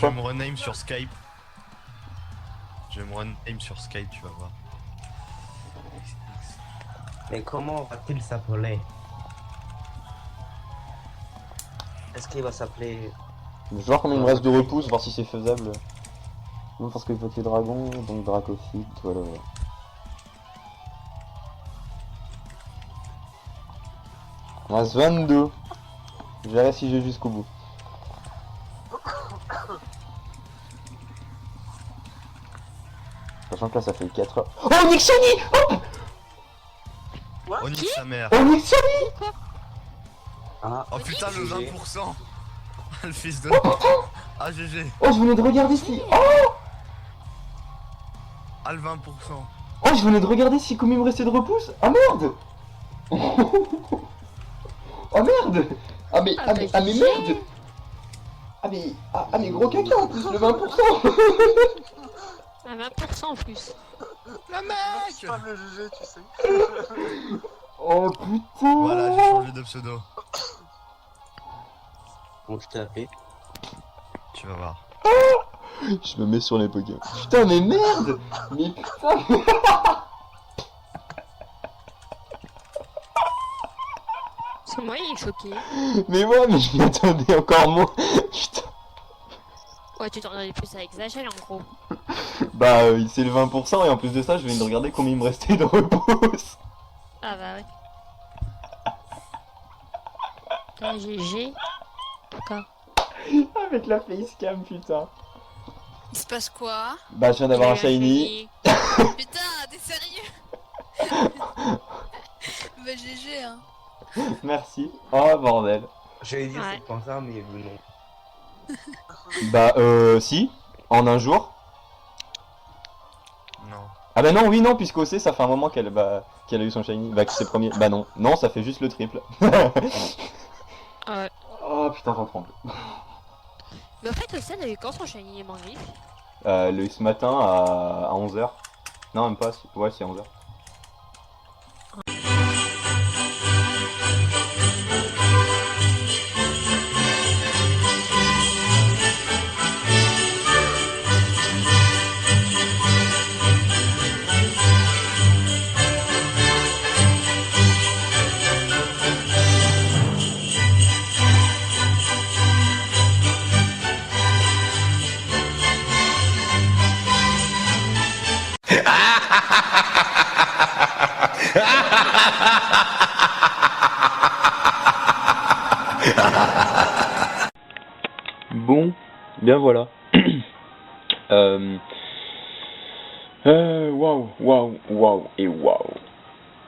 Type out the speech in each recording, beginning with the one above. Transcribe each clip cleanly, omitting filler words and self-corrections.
fois. Je vais me rename sur Skype. Je vais me rename sur Skype, tu vas voir. Mais comment va-t-il s'appeler? Est-ce qu'il va s'appeler... Je vais voir combien il me reste de repousse, voir si c'est faisable. Non, parce qu'il faut que les dragons, donc Dracophyte, voilà. Il me reste 22. Je verrai si j'ai jusqu'au bout. Sachant que là ça fait 4 heures. Oh Nixoni! Oh nique sa mère. Oh Nixoni! Ah, Oh putain le GG. 20%. Le fils de... Ah GG. Oh je venais de regarder si... Oh! Ah le 20%. Oh je venais de regarder si combien il me restait de repousse. Ah merde! Oh merde! Ah mais merde! Ah mais gros caca en plus le 20%. À 20% en plus. La mec. C'est pas le GG, tu sais. Oh putain! Voilà, j'ai changé de pseudo. Bon, je t'ai appelé. Tu vas voir. Je me mets sur les Pokémon. Putain mais merde! Mais putain! C'est moi, il est choqué. Mais ouais mais je m'y attendais encore moins. Putain. Ouais, tu t'en plus avec Zachel en gros. Bah c'est le 20% et en plus de ça je viens de regarder combien il me restait de repousse. Ah bah ouais. Putain, GG. Pourquoi? Avec la facecam putain. Il se passe quoi? Bah je viens d'avoir un shiny. Putain, t'es sérieux? Bah GG hein. Merci. Oh bordel. J'allais dire Ouais. c'est comme ça, mais non. Bah si. En un jour. Non. Ah bah non oui non puisque OC ça fait un moment qu'elle a eu son shiny. Bah qui c'est premier. Bah non. Non ça fait juste le triple. Ah ouais. Oh putain j'en tremble. Mais en fait, Océane a eu quand son shiny est mangé? Le ce matin à 11h. Non même pas. Ouais c'est 11h. Bon, bien voilà. Waouh et waouh.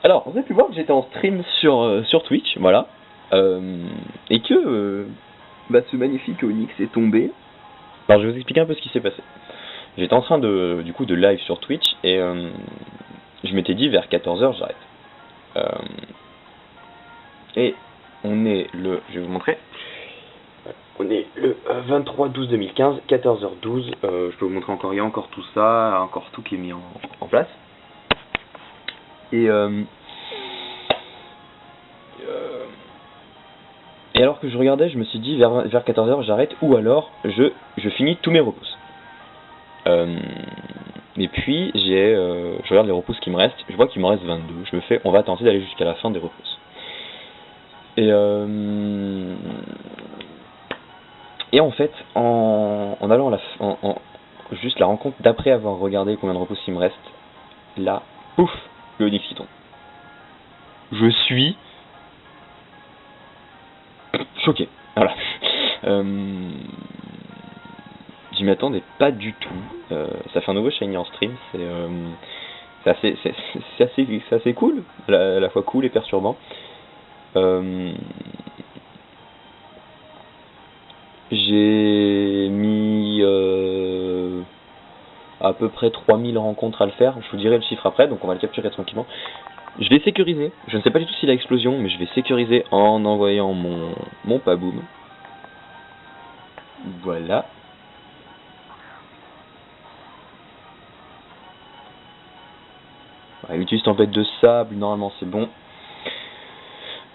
Alors, vous avez pu voir que j'étais en stream sur Twitch, voilà. Et que ce magnifique Onyx est tombé. Alors, je vais vous expliquer un peu ce qui s'est passé. J'étais en train de live sur Twitch et je m'étais dit vers 14h j'arrête. Et on est le... Je vais vous montrer. On est le 23/12/2015, 14h12. Je peux vous montrer encore, il y a encore tout ça, encore tout qui est mis en place. Et alors que je regardais, je me suis dit vers 14h j'arrête ou alors je finis tous mes repousses. Et puis je regarde les repousses qui me restent, je vois qu'il me reste 22. Je me fais, on va tenter d'aller jusqu'à la fin des repousses. Et en fait, en allant juste la rencontre d'après avoir regardé combien de repousses il me reste, là, pouf, le Onyx qui tombe. Je suis choqué. Voilà. J'y m'attendais pas du tout. Ça fait un nouveau shiny en stream. C'est assez cool, à la fois cool et perturbant. J'ai mis à peu près 3000 rencontres à le faire. Je vous dirai le chiffre après, donc on va le capturer tranquillement. Je vais sécuriser. Je ne sais pas du tout s'il a explosion, mais je vais sécuriser en envoyant mon paboom. Voilà. Il utilise tempête de sable, normalement c'est bon.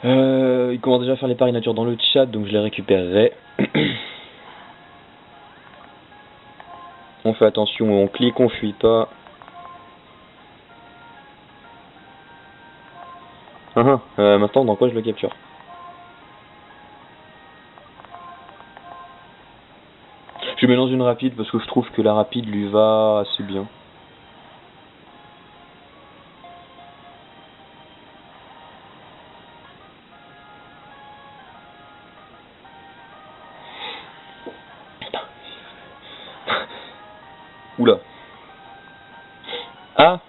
Il commence déjà à faire les paris nature dans le chat, donc je les récupérerai. On fait attention, on clique, on fuit pas. Maintenant, dans quoi je le capture? Je mets dans une rapide parce que je trouve que la rapide lui va assez bien. Oula. Ah.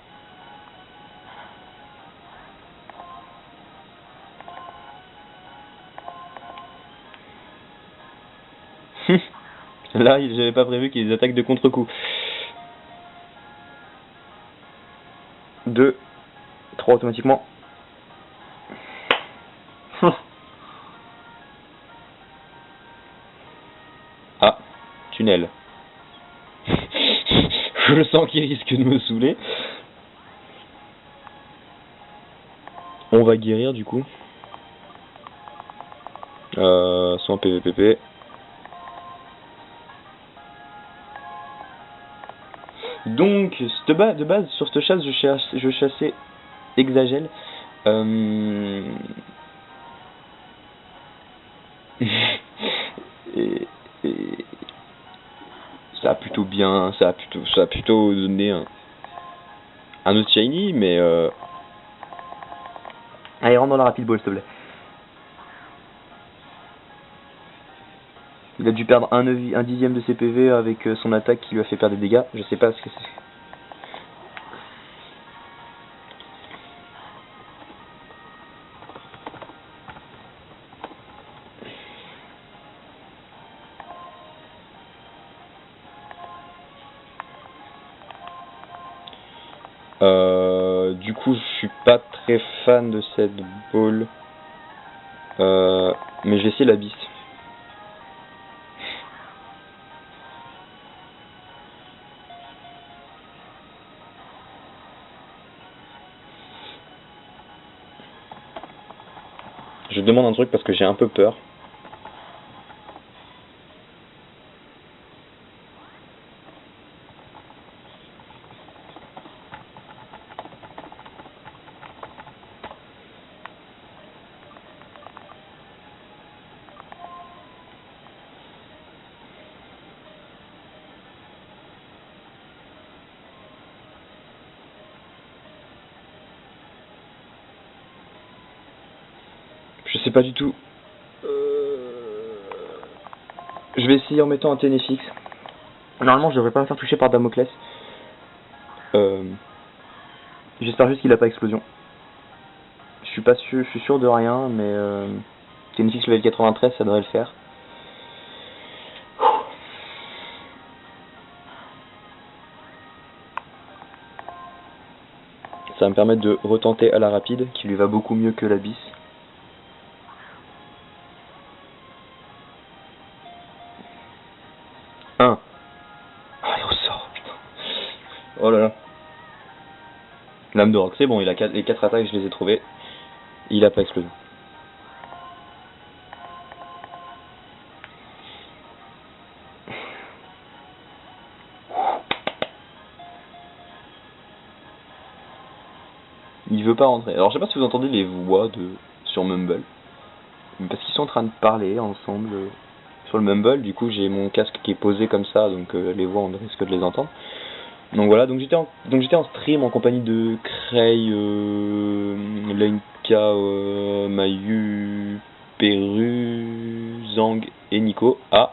Là, j'avais pas prévu qu'ils attaquent de contre-coup. 2, 3 automatiquement. Ah, tunnel. Je le sens qu'il risque de me saouler. On va guérir du coup. Sans PVPP. Donc, de base, sur cette chasse, je chassais Exagel. et ça a plutôt bien, ça a plutôt donné un autre shiny, mais allez, rentre dans la rapide ball, s'il te plaît. Il a dû perdre un dixième de ses PV avec son attaque qui lui a fait perdre des dégâts. Je sais pas ce que c'est. Du coup, je suis pas très fan de cette ball. Mais je vais essayer l'abysse. Je demande un truc parce que j'ai un peu peur. Je sais pas du tout. Je vais essayer en mettant un Ténéfix. Normalement, je devrais pas me faire toucher par Damoclès. J'espère juste qu'il a pas explosion. Je suis pas sûr, je suis sûr de rien, mais Ténéfix level 93, ça devrait le faire. Ça va me permettre de retenter à la rapide, qui lui va beaucoup mieux que l'abysse. Ah, il ressort, putain. Oh là là. Lame de roc, c'est bon, les 4 attaques, je les ai trouvées. Il a pas explosé. Il veut pas rentrer. Alors je sais pas si vous entendez les voix sur Mumble. Parce qu'ils sont en train de parler ensemble sur le Mumble. Du coup j'ai mon casque qui est posé comme ça, donc les voix on risque de les entendre. Donc voilà, donc j'étais en stream en compagnie de Cray, Lenka, Mayu, Peru, Zang et Nico. Ah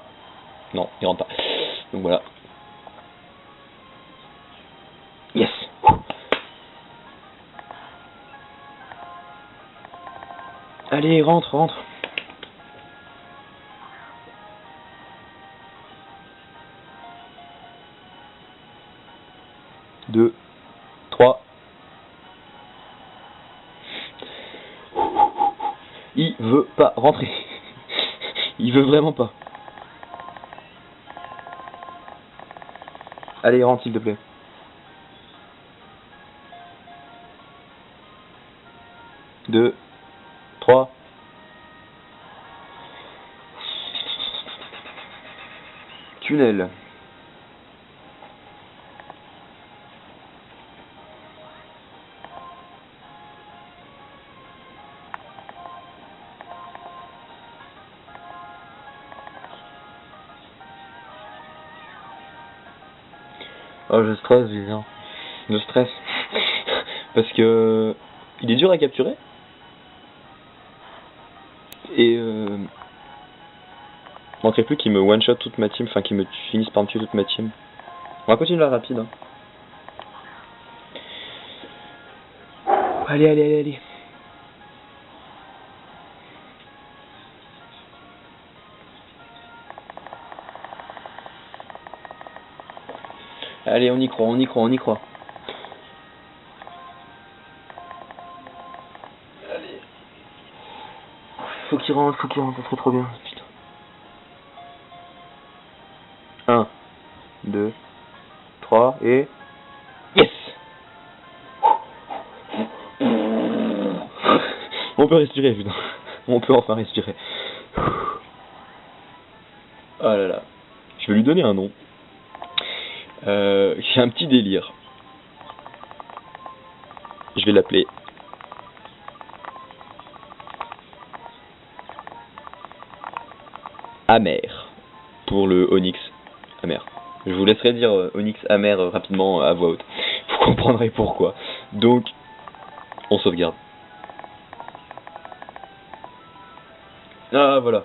non, il rentre pas. Donc voilà. Yes. Allez, rentre. 2, 3. Il veut pas rentrer. Il veut vraiment pas. Allez, rentre s'il te plaît. 2, 3. Tunnel. Oh, je stresse, Vivien. Je stresse. Parce que... il est dur à capturer. Et manquerait plus qu'il me one-shot toute ma team, enfin qu'il me finisse par me tuer toute ma team. On va continuer la rapide. Hein. Allez, allez, allez, allez. Allez, on y croit, on y croit, on y croit. Allez. Faut qu'il rentre, ça serait trop bien. Putain. 1, 2, 3 et... Yes. On peut respirer, putain. On peut enfin respirer. Oh là là. Je vais lui donner un nom. J'ai un petit délire. Je vais l'appeler Amer pour le Onyx Amer. Je vous laisserai dire Onyx Amer rapidement à voix haute. Vous comprendrez pourquoi. Donc, on sauvegarde. Ah voilà.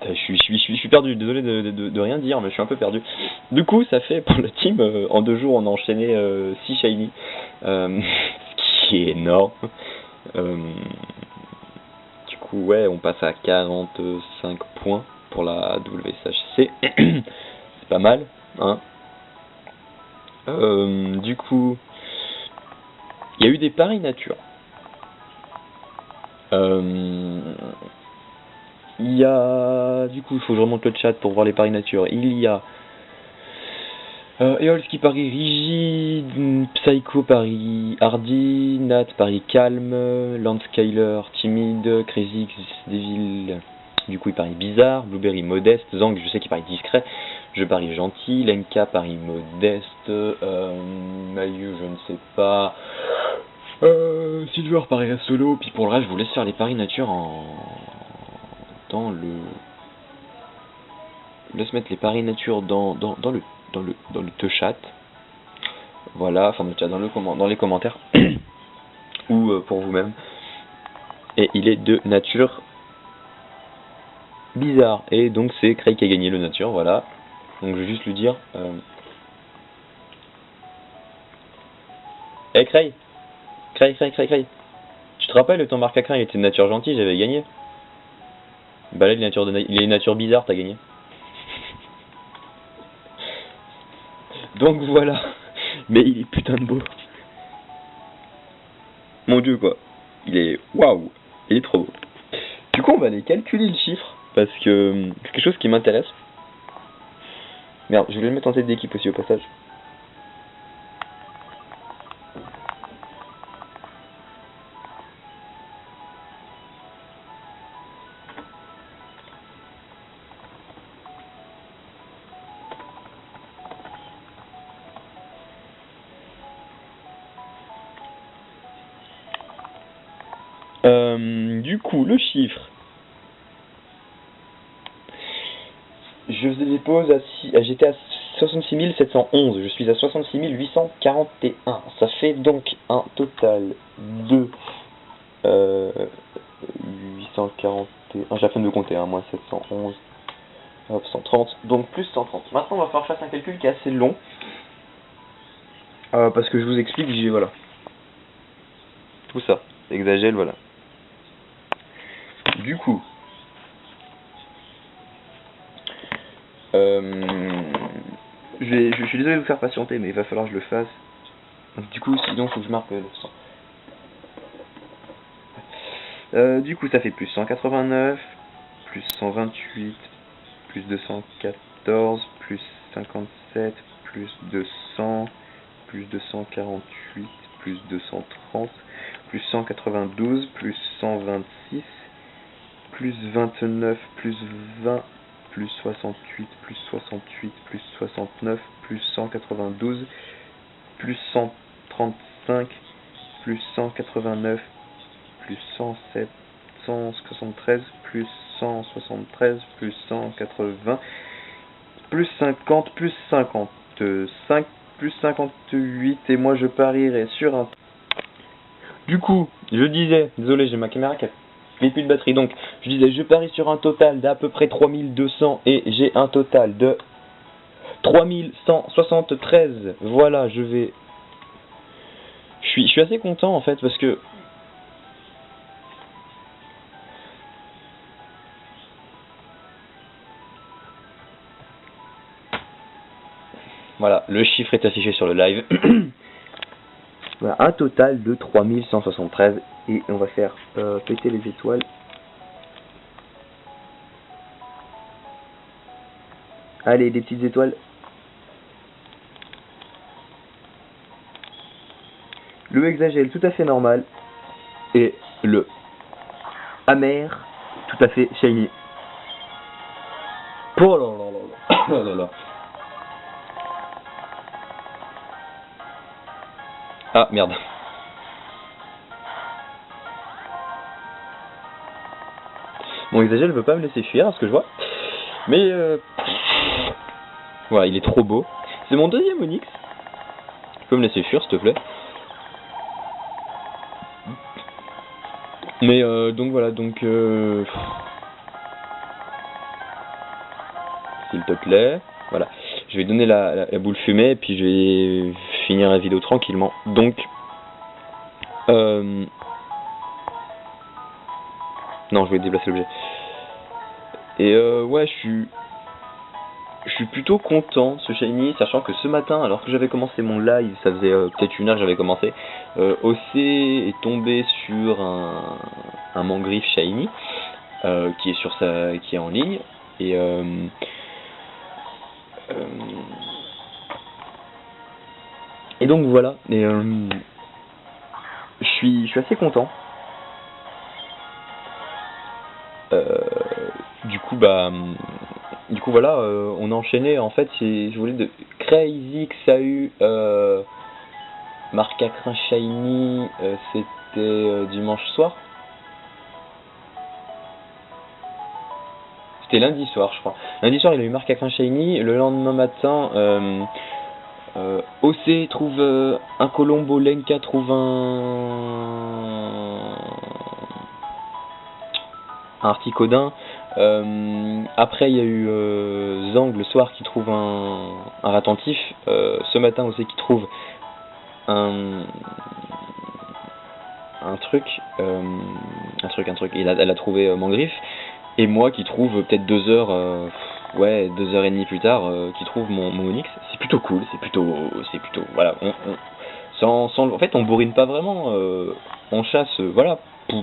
Je suis perdu, désolé de rien dire, mais je suis un peu perdu. Du coup, ça fait pour la team, en 2 jours, on a enchaîné 6 shiny, ce qui est énorme. Du coup, ouais, on passe à 45 points pour la WSHC. C'est pas mal, hein. Du coup, il y a eu des paris nature. Il y a... Du coup, il faut que je remonte le chat pour voir les paris nature. Il y a... Eols qui parie rigide, Psycho parie hardy, Nat parie calme, Landscaler timide, Crazy Devil, du coup il parie bizarre, Blueberry modeste, Zang je sais qu'il parie discret, je parie gentil, Lenka parie modeste, Mayu je ne sais pas, Silver parierait solo, puis pour le reste je vous laisse faire les paris nature dans le... Laisse mettre les paris nature dans le te chat. Voilà, enfin le chat dans les commentaires. Ou pour vous-même. Et il est de nature bizarre. Et donc c'est Craig qui a gagné le nature, voilà. Donc je vais juste lui dire... Hey Craig, tu te rappelles le temps marque à Craig, il était de nature gentille, j'avais gagné. Bah là il est nature bizarre, t'as gagné. Donc voilà. Mais il est putain de beau. Mon dieu quoi. Il est... Waouh. Il est trop beau. Du coup on va aller calculer le chiffre. Parce que c'est quelque chose qui m'intéresse. Merde, je vais le mettre en tête d'équipe aussi au passage. Du coup, le chiffre. Je faisais des pauses j'étais à 66 711, je suis à 66 841. Ça fait donc un total de 841. J'ai la flemme de compter, hein, moins 711, hop, 130, donc plus 130. Maintenant, on va faire un calcul qui est assez long. Parce que je vous explique, voilà. Tout ça, Exagel, voilà. Du coup, je suis désolé de vous faire patienter, mais il va falloir que je le fasse. Donc, du coup, sinon, faut que je marque le 100. Du coup, ça fait plus 189, plus 128, plus 214, plus 57, plus 200, plus 248, plus 230, plus 192, plus 126, plus 29, plus 20, plus 68, plus 68, plus 69, plus 192, plus 135, plus 189, plus 107, 173, plus 173, plus 180, plus 50, plus 55, plus 58, et moi je parierai sur un... Du coup, je disais, désolé, j'ai ma caméra qui a plus de batterie, donc je disais, je parie sur un total d'à peu près 3200, et j'ai un total de 3173. Voilà, je suis assez content en fait, parce que voilà, le chiffre est affiché sur le live. Voilà, un total de 3173, et on va faire péter les étoiles. Allez, des petites étoiles. Le hexagel tout à fait normal, et le amer tout à fait shiny. Oh là là là là. Oh là là. Ah merde. Mon hexagel veut pas me laisser fuir, à ce que je vois. Mais voilà, il est trop beau. C'est mon deuxième Onyx. Tu peux me laisser fuir, s'il te plaît. Mais donc voilà, donc s'il te plaît, voilà. Je vais donner la boule fumée et puis je vais finir la vidéo tranquillement. Donc non, je vais déplacer l'objet. Et ouais, je suis plutôt content ce shiny, sachant que ce matin, alors que j'avais commencé mon live, ça faisait peut-être 1 heure que j'avais commencé, OC est tombé sur un Mangriffe shiny qui est en ligne, et donc voilà, et je suis assez content. Du coup voilà, on a enchaîné en fait, je voulais de Crazy Xau Marc Cacrin Shiny, c'était dimanche soir. C'était lundi soir je crois. Lundi soir il a eu Marc Cacrin Shiny, le lendemain matin OC trouve un Colombo, Lenka trouve un Articodin. Après il y a eu Zang le soir qui trouve un Ratentif. Ce matin aussi qui trouve un truc. Elle a trouvé Mangriffe. Et moi qui trouve peut-être 2 heures, 2h30 plus tard, qui trouve mon Onyx. C'est plutôt cool, c'est plutôt voilà. En fait on bourrine pas vraiment, on chasse, voilà,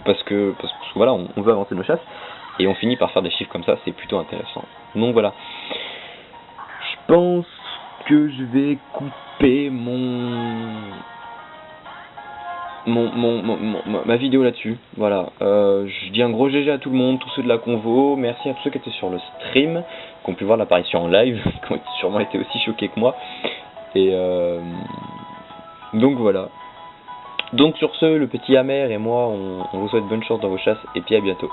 parce que voilà, on veut avancer nos chasses. Et on finit par faire des chiffres comme ça, c'est plutôt intéressant. Donc voilà. Je pense que je vais couper ma vidéo là-dessus. Voilà. Je dis un gros GG à tout le monde, tous ceux de la convo. Merci à tous ceux qui étaient sur le stream, qui ont pu voir l'apparition en live, qui ont sûrement été aussi choqués que moi. Et donc voilà. Donc sur ce, le petit Amer et moi, on vous souhaite bonne chance dans vos chasses, et puis à bientôt.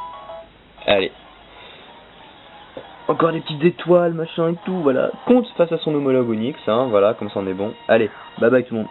Allez. Encore des petites étoiles, machin et tout, voilà. Compte face à son homologue Onyx, hein, voilà, comme ça on est bon. Allez, bye bye tout le monde.